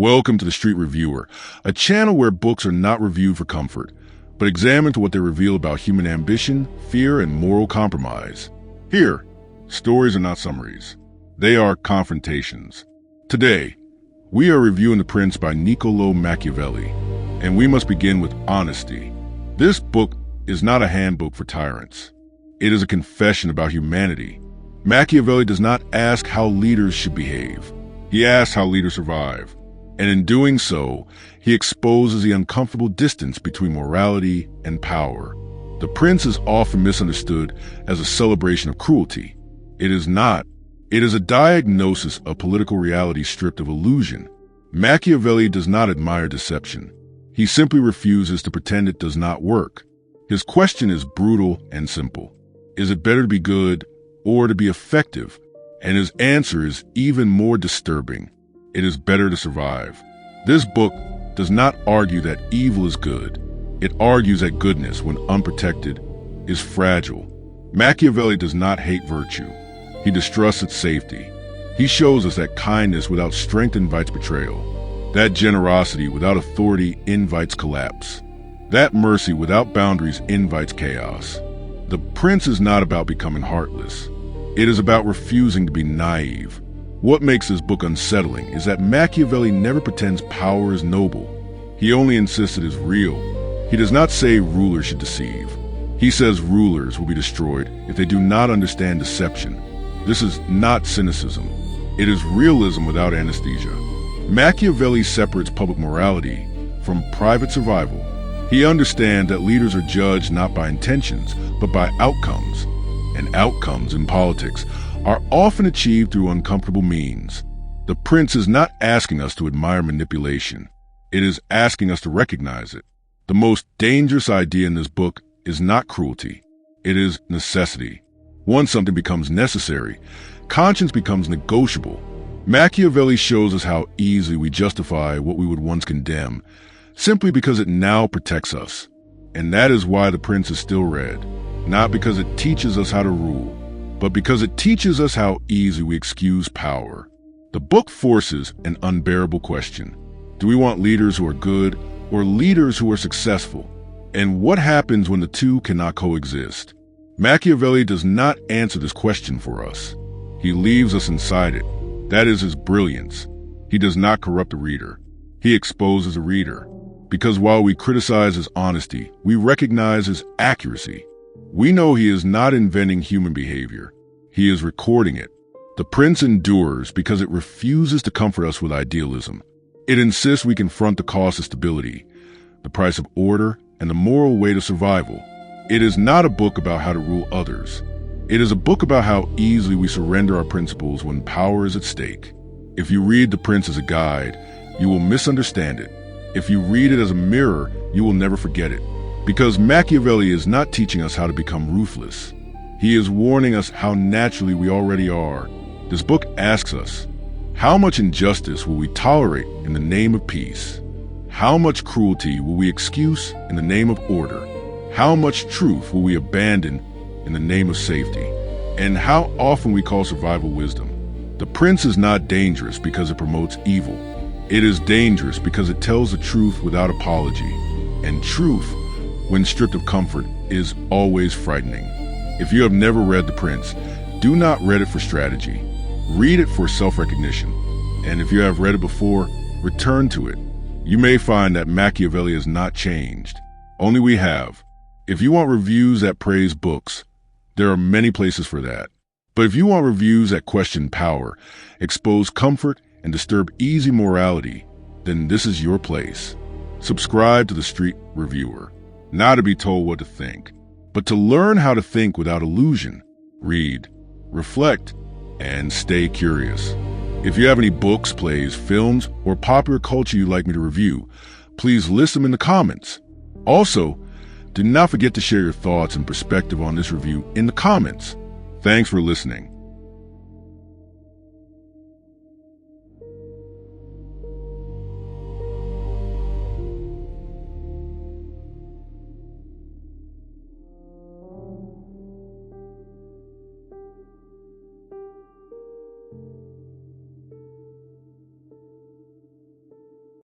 Welcome to The Street Reviewer, a channel where books are not reviewed for comfort, but examined to what they reveal about human ambition, fear, and moral compromise. Here, stories are not summaries. They are confrontations. Today, we are reviewing The Prince by Niccolò Machiavelli, and we must begin with honesty. This book is not a handbook for tyrants. It is a confession about humanity. Machiavelli does not ask how leaders should behave. He asks how leaders survive. And in doing so, he exposes the uncomfortable distance between morality and power. The Prince is often misunderstood as a celebration of cruelty. It is not. It is a diagnosis of political reality stripped of illusion. Machiavelli does not admire deception. He simply refuses to pretend it does not work. His question is brutal and simple. Is it better to be good or to be effective? And his answer is even more disturbing. It is better to survive. This book does not argue that evil is good. It argues that goodness, when unprotected, is fragile. Machiavelli does not hate virtue. He distrusts its safety. He shows us that kindness without strength invites betrayal. That generosity without authority invites collapse. That mercy without boundaries invites chaos. The Prince is not about becoming heartless. It is about refusing to be naive. What makes this book unsettling is that Machiavelli never pretends power is noble. He only insists it is real. He does not say rulers should deceive. He says rulers will be destroyed if they do not understand deception. This is not cynicism. It is realism without anesthesia. Machiavelli separates public morality from private survival. He understands that leaders are judged not by intentions, but by outcomes. And outcomes in politics are often achieved through uncomfortable means. The Prince is not asking us to admire manipulation. It is asking us to recognize it. The most dangerous idea in this book is not cruelty. It is necessity. Once something becomes necessary, conscience becomes negotiable. Machiavelli shows us how easily we justify what we would once condemn, simply because it now protects us. And that is why The Prince is still read, not because it teaches us how to rule, but because it teaches us how easily we excuse power. The book forces an unbearable question. Do we want leaders who are good or leaders who are successful? And what happens when the two cannot coexist? Machiavelli does not answer this question for us. He leaves us inside it. That is his brilliance. He does not corrupt the reader. He exposes the reader. Because while we criticize his honesty, we recognize his accuracy. We know he is not inventing human behavior. He is recording it. The Prince endures because it refuses to comfort us with idealism. It insists we confront the cost of stability, the price of order, and the moral weight of survival. It is not a book about how to rule others. It is a book about how easily we surrender our principles when power is at stake. If you read The Prince as a guide, you will misunderstand it. If you read it as a mirror, you will never forget it. Because Machiavelli is not teaching us how to become ruthless. He is warning us how naturally we already are. This book asks us, how much injustice will we tolerate in the name of peace? How much cruelty will we excuse in the name of order? How much truth will we abandon in the name of safety? And how often we call survival wisdom? The Prince is not dangerous because it promotes evil. It is dangerous because it tells the truth without apology. And truth, when stripped of comfort, is always frightening. If you have never read The Prince, do not read it for strategy. Read it for self-recognition. And if you have read it before, return to it. You may find that Machiavelli has not changed. Only we have. If you want reviews that praise books, there are many places for that. But if you want reviews that question power, expose comfort, and disturb easy morality, then this is your place. Subscribe to The Street Reviewer, not to be told what to think, but to learn how to think without illusion. Read, reflect, and stay curious. If you have any books, plays, films, or popular culture you'd like me to review, please list them in the comments. Also, do not forget to share your thoughts and perspective on this review in the comments. Thanks for listening.